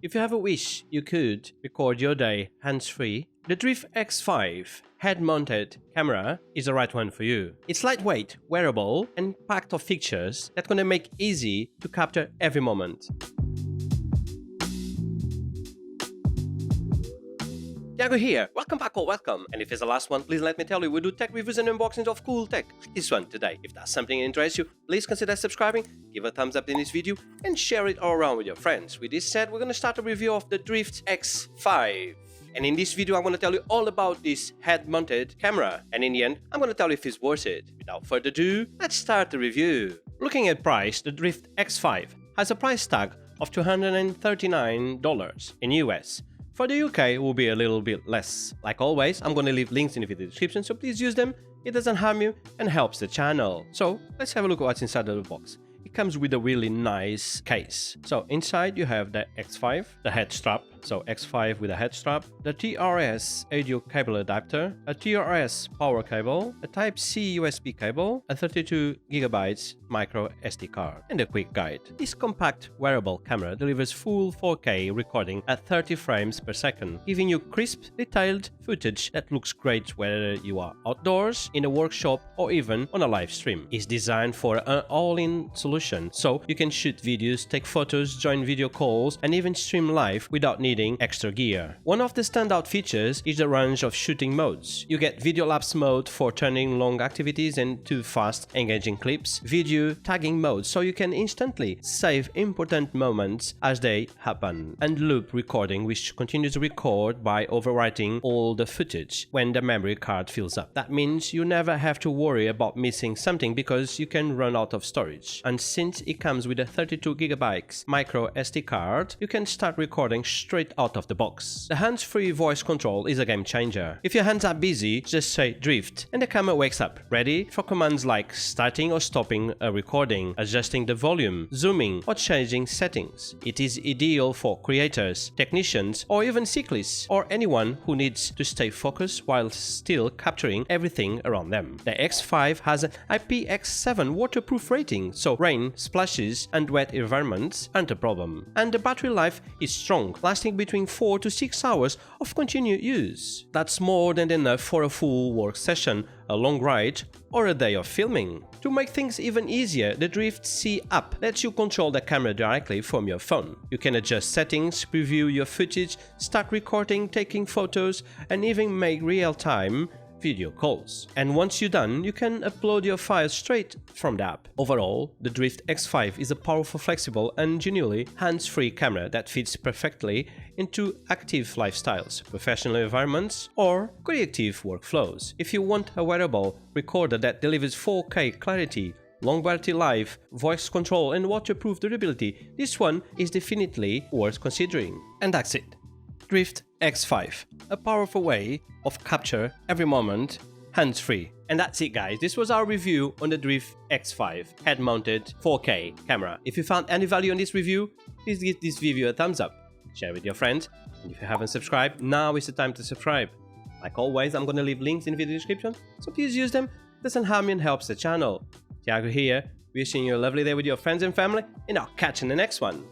If you have a wish, you could record your day hands-free. The Drift X5 head-mounted camera is the right one for you. It's lightweight, wearable, and packed of features that's gonna make it easy to capture every moment. Thiago here, welcome back or welcome, and if it's the last one, please let me tell you we do tech reviews and unboxings of cool tech like this one today. If that's something that interests you, please consider subscribing, give a thumbs up in this video, and share it all around with your friends. With this said, we're gonna start a review of the Drift X5. And in this video, I'm gonna tell you all about this head-mounted camera, and in the end, I'm gonna tell you if it's worth it. Without further ado, let's start the review. Looking at price, the Drift X5 has a price tag of $239 in US. For the UK, it will be a little bit less. Like always, I'm gonna leave links in the video description, so please use them. It doesn't harm you and helps the channel. So let's have a look at what's inside of the box. It comes with a really nice case. So inside you have the X5, the head strap. So X5 with a head strap, the TRS audio cable adapter, a TRS power cable, a Type-C USB cable, a 32GB micro SD card, and a quick guide. This compact wearable camera delivers full 4K recording at 30 frames per second, giving you crisp, detailed footage that looks great whether you are outdoors, in a workshop, or even on a live stream. It's designed for an all-in solution, so you can shoot videos, take photos, join video calls, and even stream live without needing extra gear. One of the standout features is the range of shooting modes. You get video lapse mode for turning long activities into fast, engaging clips, video tagging mode so you can instantly save important moments as they happen, and loop recording, which continues to record by overwriting all the footage when the memory card fills up. That means you never have to worry about missing something because you can run out of storage. And since it comes with a 32GB micro SD card, you can start recording straight out of the box. The hands-free voice control is a game changer. If your hands are busy, just say drift and the camera wakes up, ready for commands like starting or stopping a recording, adjusting the volume, zooming, or changing settings. It is ideal for creators, technicians, or even cyclists, or anyone who needs to stay focused while still capturing everything around them. The X5 has an IPX7 waterproof rating, so rain, splashes, and wet environments aren't a problem. And the battery life is strong, lasting between 4 to 6 hours of continued use. That's more than enough for a full work session, a long ride, or a day of filming. To make things even easier, the Drift C app lets you control the camera directly from your phone. You can adjust settings, preview your footage, start recording, taking photos, and even make real-time video calls. And once you're done, you can upload your files straight from the app. Overall, the Drift X5 is a powerful, flexible, and genuinely hands-free camera that fits perfectly into active lifestyles, professional environments, or creative workflows. If you want a wearable recorder that delivers 4K clarity, long battery life, voice control, and waterproof durability, this one is definitely worth considering. And that's it. Drift X5, a powerful way of capture every moment hands-free. And that's it, guys. This was our review on the Drift X5 head-mounted 4K camera. If you found any value in this review, please give this video a thumbs up, share with your friends, and if you haven't subscribed, now is the time to subscribe. Like always, I'm gonna leave links in the video description, so please use them. It doesn't harm you and helps the channel. Thiago here, wishing you a lovely day with your friends and family, and I'll catch you in the next one.